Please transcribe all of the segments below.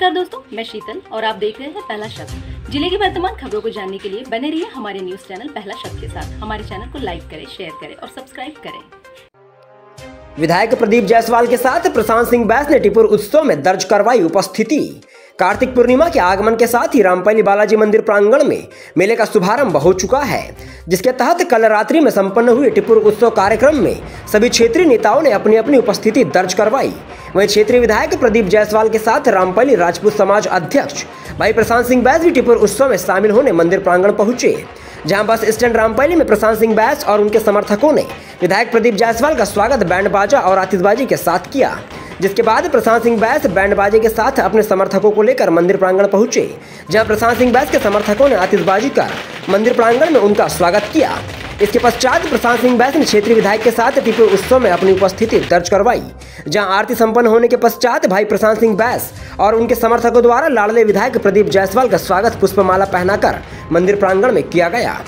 नमस्कार दोस्तों, मैं शीतल और आप देख रहे हैं पहला शब्द। जिले की वर्तमान खबरों को जानने के लिए बने रहिए हमारे न्यूज चैनल पहला शब्द के साथ। हमारे चैनल को लाइक करें, शेयर करें और सब्सक्राइब करें। विधायक प्रदीप जायसवाल के साथ प्रशांत सिंह बैस ने टिपुर उत्सव में दर्ज करवाई उपस्थिति। कार्तिक पूर्णिमा के आगमन के साथ ही रामपल्ली बालाजी मंदिर प्रांगण में मेले का शुभारंभ हो चुका है, जिसके तहत कल रात्रि में संपन्न हुए टिपुर उत्सव कार्यक्रम में सभी क्षेत्रीय नेताओं ने अपनी अपनी उपस्थिति दर्ज करवाई। वहीं क्षेत्रीय विधायक प्रदीप जायसवाल के साथ रामपल्ली राजपूत समाज अध्यक्ष भाई प्रशांत सिंह बैस भी टिपुर उत्सव में शामिल होने मंदिर प्रांगण पहुंचे, जहां बस स्टैंड रामपल्ली में प्रशांत सिंह बैस और उनके समर्थकों ने विधायक प्रदीप जायसवाल का स्वागत बैंड बाजा और आतिशबाजी के साथ किया। जिसके बाद प्रशांत सिंह बैस बैंड बाजे के साथ अपने समर्थकों को लेकर मंदिर प्रांगण पहुंचे, जहां प्रशांत सिंह बैस के समर्थकों ने आतिशबाजी कर मंदिर प्रांगण में उनका स्वागत किया। इसके पश्चात प्रशांत सिंह बैस ने क्षेत्रीय विधायक के साथ टिपुर उत्सव में अपनी उपस्थिति दर्ज करवाई, जहां आरती संपन्न होने के पश्चात भाई प्रशांत सिंह बैस और उनके समर्थकों द्वारा लाडले विधायक प्रदीप जायसवाल का स्वागत पुष्पमाला पहनाकर मंदिर प्रांगण में किया गया।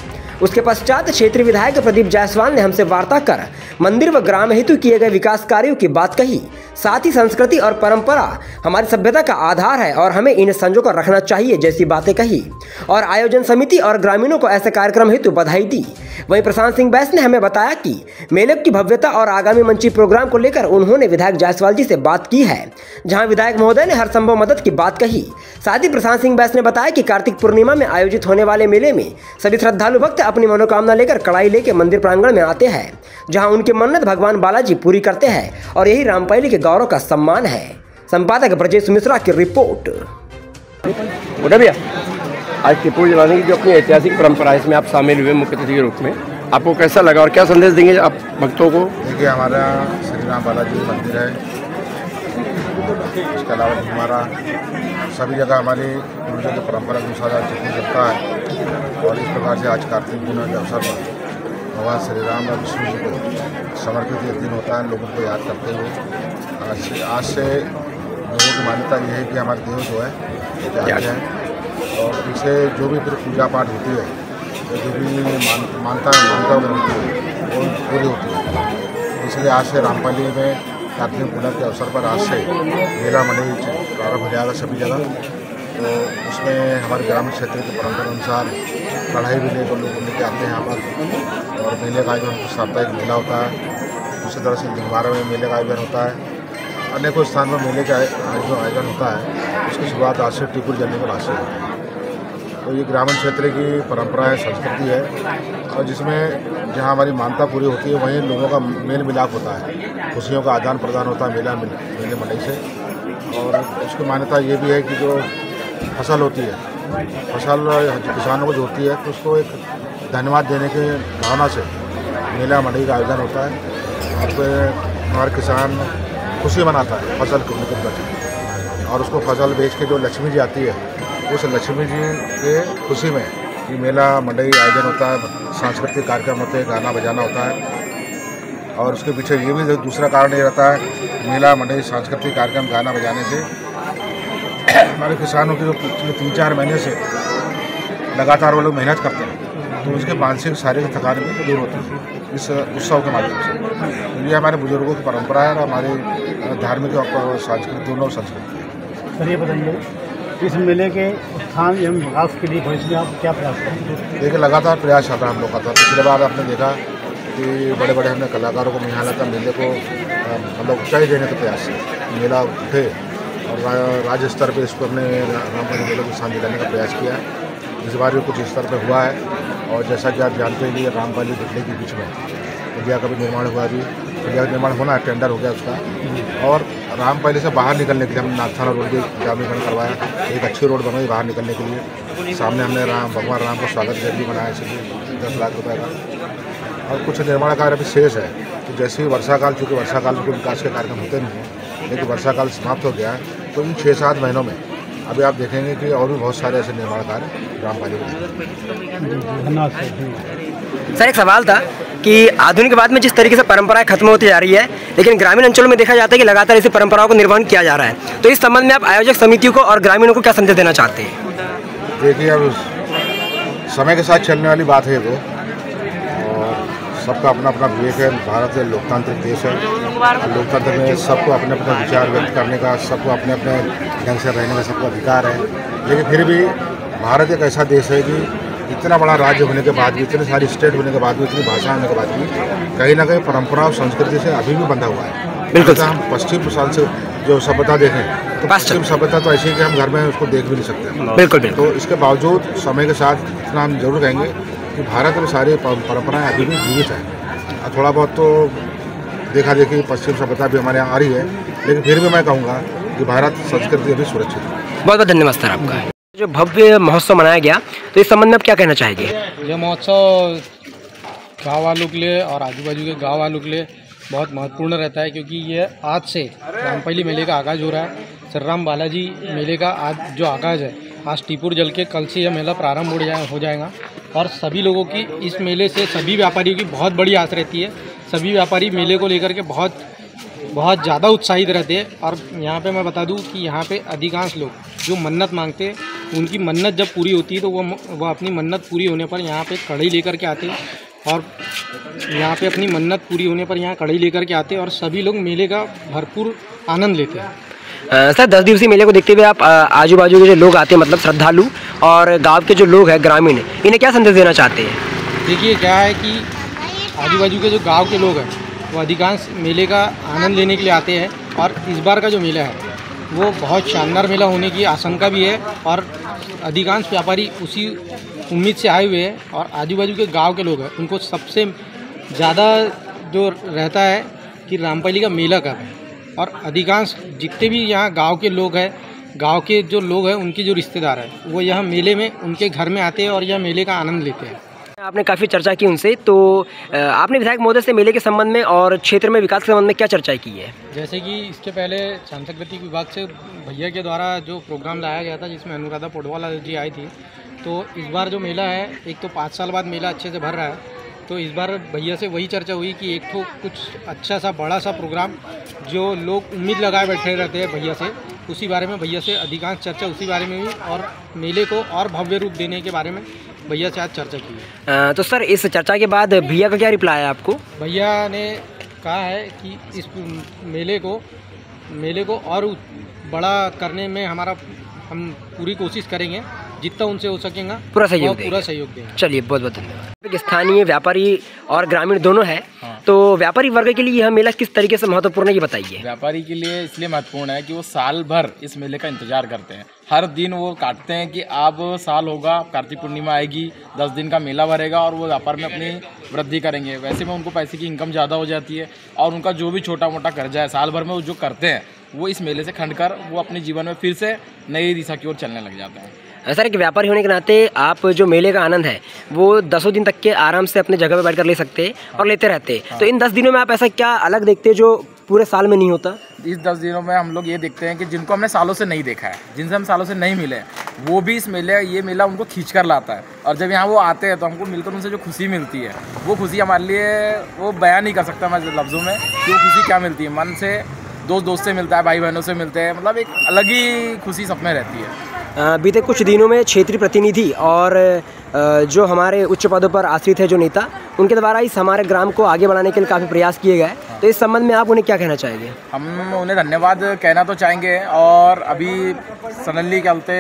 उसके पश्चात क्षेत्रीय विधायक प्रदीप जायसवाल ने हमसे वार्ता कर मंदिर व ग्राम हेतु किए गए विकास कार्यों की बात कही। साथ ही संस्कृति और परंपरा हमारी सभ्यता का आधार है और हमें इन्हें संजो कर रखना चाहिए जैसी बातें कही और आयोजन समिति और ग्रामीणों को ऐसे कार्यक्रम हेतु बधाई दी। वहीं प्रशांत सिंह बैस ने हमें बताया कि मेले की भव्यता और आगामी मंची प्रोग्राम को लेकर उन्होंने विधायक जायसवाल जी से बात की है, जहां विधायक महोदय ने हर संभव मदद की बात कही। साथ ही प्रशांत सिंह बैस ने बताया कि कार्तिक पूर्णिमा में आयोजित होने वाले मेले में सभी श्रद्धालु भक्त अपनी मनोकामना लेकर कड़ाई लेकर मंदिर प्रांगण में आते हैं, जहां उनकी मन्नत भगवान बालाजी पूरी करते हैं और यही रामपल्ली के गौरव का सम्मान है। संपादक ब्रजेश मिश्रा की रिपोर्ट। भैया, आज टिपुर जलाने की जो अपनी ऐतिहासिक परंपरा है, इसमें आप शामिल हुए मुख्य अतिथि के रूप में, आपको कैसा लगा और क्या संदेश देंगे आप भक्तों को? देखिए, हमारा श्री राम बालाजी मंदिर है, इसके अलावा हमारा सभी जगह हमारी पूर्वजों की परंपरा के अनुसार टिपुर चलता है और इस प्रकार से आज कार्तिक पूर्णिमा के अवसर पर भगवान श्री राम और विष्णु जी को समर्पित ये दिन होता है। लोगों को याद करते हुए आज से लोगों की मान्यता ये है कि हमारे देव जो है त्याग है और इसे जो भी फिर पूजा पाठ होती है, जो भी मानता होती है वो पूरी होती है। इसलिए आज से रामपल्ली में कार्तिक पूर्णिमा के अवसर पर आज से मेला मंडली प्रारंभ हो जाएगा सभी जगह। तो उसमें हमारे ग्रामीण क्षेत्र के परंपरा अनुसार कढ़ाई भी लेकर लोग लेके आते हैं यहाँ पर और मेले का आयोजन साप्ताहिक मेला होता है। उसी तरह से दिनवारा में मेले का आयोजन होता है। अनेकों स्थान पर मेले का जो आयोजन होता है उसकी शुरुआत आज से टिपुर जलने के बाद से होती है। तो ये ग्रामीण क्षेत्र की परंपरा है, संस्कृति है और जिसमें जहाँ हमारी मान्यता पूरी होती है वहीं लोगों का मेल मिलाप होता है, खुशियों का आदान प्रदान होता है मेले मंडई से। और उसकी मान्यता ये भी है कि जो फसल होती है, फसल किसानों को जो होती है तो उसको एक धन्यवाद देने की भावना से मेला मंडई का आयोजन होता है। और फिर हमारे किसान खुशी मनाता है फसल को निकल और उसको फसल बेच के जो लक्ष्मी जी आती है उस लक्ष्मी जी के खुशी में ये मेला मंडई आयोजन होता है। सांस्कृतिक कार्यक्रम होते हैं, गाना बजाना होता है और उसके पीछे ये भी दूसरा कारण ये रहता है, मेला मंडई सांस्कृतिक कार्यक्रम गाना बजाने से हमारे किसानों की जो 3-4 महीने से लगातार वो लोग मेहनत करते हैं तो उसके मानसिक शारीरिक थकान भी दूर होती है इस उत्सव के माध्यम से। तो ये हमारे बुजुर्गों की परंपरा है और हमारी धार्मिक और सांस्कृतिक दोनों संस्कृति है। सर, ये बताइए इस मेले के उत्थान एवं विकास के लिए भविष्य में आप क्या प्रयास करेंगे? देखिए, लगातार प्रयास आता है हम लोग का। पिछले बार आपने देखा कि बड़े बड़े हमने कलाकारों को यहाँ लाकर मेले को मतलब ऊंचाई देने के प्रयास से मेला उठे और राज्य स्तर पे इसको हमने रामपल्ली मेले को स्थान दिलाने का प्रयास किया है। इस बार भी कुछ स्तर पर हुआ है और जैसा कि आप जानते हैं कि रामपल्ली दिल्ली के बीच में पुलिया का भी निर्माण हुआ, अभी पुलिया का निर्माण होना है, टेंडर हो गया उसका। और रामपल्ली से बाहर निकलने के लिए हमने नागथाना रोड भी जामीकरण करवाया, एक अच्छी रोड बनाई बाहर निकलने के लिए। सामने हमने भगवान राम का स्वागत गेट भी बनाया, इसलिए 10 लाख रुपये का। और कुछ निर्माण कार्य अभी शेष है। तो जैसे ही वर्षा काल, चूँकि वर्षा काल में कोई विकास के कार्यक्रम होते नहीं हैं, लेकिन वर्षा काल समाप्त हो गया है तो इन 6-7 महीनों में अभी आप देखेंगे कि और भी बहुत सारे ऐसे निर्माण कार्य रामपल्ली में। धन्यवाद सर, एक सवाल था कि आधुनिक बाद में जिस तरीके से परंपराएं खत्म होती जा रही है, लेकिन ग्रामीण अंचलों में देखा जाता है कि लगातार इसी परंपराओं को निर्वहन किया जा रहा है, तो इस संबंध में आप आयोजक समितियों को और ग्रामीणों को क्या संदेश देना चाहते हैं? देखिए, अब समय के साथ चलने वाली बात है वो और सबका अपना अपना विवेक है। भारत लोकतांत्रिक देश है। लोकतंत्र में सबको अपने अपने विचार व्यक्त करने का, सबको अपने अपने ढंग से रहने का सबको अधिकार है। लेकिन फिर भी भारत एक ऐसा देश है कि इतना बड़ा राज्य होने के बाद भी, इतने सारी स्टेट होने के बाद भी, इतनी भाषा होने के बाद भी कहीं ना कहीं परंपरा और संस्कृति से अभी भी बंधा हुआ है। बिल्कुल। हम पश्चिम मिसाल से जो सभ्यता देखें तो पश्चिम सभ्यता तो ऐसी है कि हम घर में उसको देख भी नहीं सकते। बिल्कुल। तो इसके बावजूद समय के साथ इतना हम जरूर कहेंगे कि भारत में सारी परंपराएं अभी भी जीवित है। थोड़ा बहुत तो देखा देखी पश्चिम सभ्यता भी हमारे यहाँ आ रही है, लेकिन फिर भी मैं कहूँगा कि भारत संस्कृति अभी सुरक्षित है। बहुत बहुत धन्यवाद सर आपका। जो भव्य महोत्सव मनाया गया, तो इस संबंध में आप क्या कहना चाहेंगे? यह महोत्सव गाँव वालों के लिए और आजू बाजू के गाँव वालों के लिए बहुत महत्वपूर्ण रहता है, क्योंकि ये आज से रामपली मेले का आगाज़ हो रहा है। श्री राम बालाजी मेले का आज जो आगाज़ है, आज टीपुर जल के कल से यह मेला प्रारंभ हो जाएगा। और सभी लोगों की इस मेले से, सभी व्यापारियों की बहुत बड़ी आस रहती है। सभी व्यापारी मेले को लेकर के बहुत ज़्यादा उत्साहित रहते हैं। और यहाँ पे मैं बता दूँ कि यहाँ पे अधिकांश लोग जो मन्नत मांगते हैं, उनकी मन्नत जब पूरी होती है तो वो अपनी मन्नत पूरी होने पर यहाँ पे कढ़ाई लेकर के आते हैं। और यहाँ पे अपनी मन्नत पूरी होने पर यहाँ कढ़ाई लेकर के आते हैं और सभी लोग मेले का भरपूर आनंद लेते हैं। सर 10 दिवसीय मेले को देखते हुए आप आजू बाजू के जो लोग आते हैं, मतलब श्रद्धालु और गांव के जो लोग हैं ग्रामीण, इन्हें क्या संदेश देना चाहते हैं? देखिए क्या है कि आजू बाजू के जो गांव के लोग हैं वो अधिकांश मेले का आनंद लेने के लिए आते हैं। और इस बार का जो मेला है वो बहुत शानदार मेला होने की आशंका भी है। और अधिकांश व्यापारी उसी उम्मीद से आए हुए हैं। और आजू बाजू के गांव के लोग हैं, उनको सबसे ज़्यादा जो रहता है कि रामपली का मेला कब है। और अधिकांश जितने भी यहाँ गांव के लोग हैं, गांव के जो लोग हैं, उनके जो रिश्तेदार हैं, वो यहाँ मेले में उनके घर में आते हैं और यह मेले का आनंद लेते हैं। आपने काफ़ी चर्चा की उनसे, तो आपने विधायक महोदय से मेले के संबंध में और क्षेत्र में विकास के संबंध में क्या चर्चा की है? जैसे कि इसके पहले सांस्कृतिक विभाग से भैया के द्वारा जो प्रोग्राम लाया गया था, जिसमें अनुराधा पौडवाल जी आई थी, तो इस बार जो मेला है, एक तो 5 साल बाद मेला अच्छे से भर रहा है, तो इस बार भैया से वही चर्चा हुई कि एक तो कुछ अच्छा सा बड़ा सा प्रोग्राम जो लोग उम्मीद लगाए बैठे रहते हैं भैया से, उसी बारे में भैया से अधिकांश चर्चा उसी बारे में हुई। और मेले को और भव्य रूप देने के बारे में भैया से आज चर्चा की है। तो सर इस चर्चा के बाद भैया का क्या रिप्लाई है आपको? भैया ने कहा है कि इस मेले को और बड़ा करने में हम पूरी कोशिश करेंगे, जितना उनसे हो सकेगा पूरा सहयोग देंगे। चलिए बहुत बहुत धन्यवाद। स्थानीय व्यापारी और ग्रामीण दोनों है। तो व्यापारी वर्ग के लिए यह मेला किस तरीके से महत्वपूर्ण है, ये बताइए। व्यापारी के लिए इसलिए महत्वपूर्ण है कि वो साल भर इस मेले का इंतजार करते हैं। हर दिन वो काटते हैं कि अब साल होगा, कार्तिक पूर्णिमा आएगी, 10 दिन का मेला भरेगा और वो व्यापार में अपनी वृद्धि करेंगे। वैसे में उनको पैसे की इनकम ज़्यादा हो जाती है और उनका जो भी छोटा मोटा कर्जा है साल भर में वो जो करते हैं, वो इस मेले से खंड कर वो अपने जीवन में फिर से नई दिशा की ओर चलने लग जाते हैं। सर एक व्यापारी होने के नाते आप जो मेले का आनंद है वो 10 दिन तक के आराम से अपने जगह पर बैठकर ले सकते हैं और लेते रहते हैं। तो इन 10 दिनों में आप ऐसा क्या अलग देखते हैं जो पूरे साल में नहीं होता? इस 10 दिनों में हम लोग ये देखते हैं कि जिनको हमने सालों से नहीं देखा है, जिनसे हम सालों से नहीं मिले, वो भी इस ये मेला उनको खींच कर लाता है। और जब यहाँ वो आते हैं तो हमको मिलकर उनसे जो खुशी मिलती है, वो खुशी हमारे लिए वो बयान नहीं कर सकता मैं लफ्ज़ों में कि वो खुशी क्या मिलती है। मन से दोस्त से मिलता है, भाई बहनों से मिलते हैं, मतलब एक अलग ही खुशी सब में रहती है। बीते कुछ दिनों में क्षेत्रीय प्रतिनिधि और जो हमारे उच्च पदों पर आश्रित है जो नेता, उनके द्वारा इस हमारे ग्राम को आगे बढ़ाने के लिए काफ़ी प्रयास किए गए। तो इस संबंध में आप उन्हें क्या कहना चाहेंगे? हम उन्हें धन्यवाद कहना तो चाहेंगे। और अभी सडनली क्या बोलते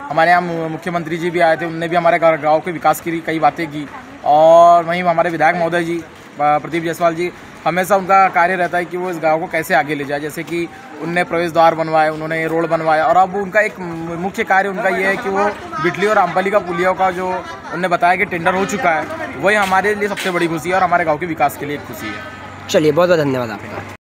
हमारे यहाँ मुख्यमंत्री जी भी आए थे, उनने भी हमारे गाँव के विकास की कई बातें की। और वहीं हमारे विधायक महोदय जी प्रदीप जायसवाल जी, हमेशा उनका कार्य रहता है कि वो इस गांव को कैसे आगे ले जाए। जैसे कि उनने प्रवेश द्वार बनवाए, उन्होंने रोड बनवाया और अब उनका एक मुख्य कार्य उनका ये है कि वो बिटली और रामपली का पुलियों का जो उनने बताया कि टेंडर हो चुका है, वही हमारे लिए सबसे बड़ी खुशी है और हमारे गाँव के विकास के लिए एक खुशी है। चलिए बहुत बहुत धन्यवाद आपका।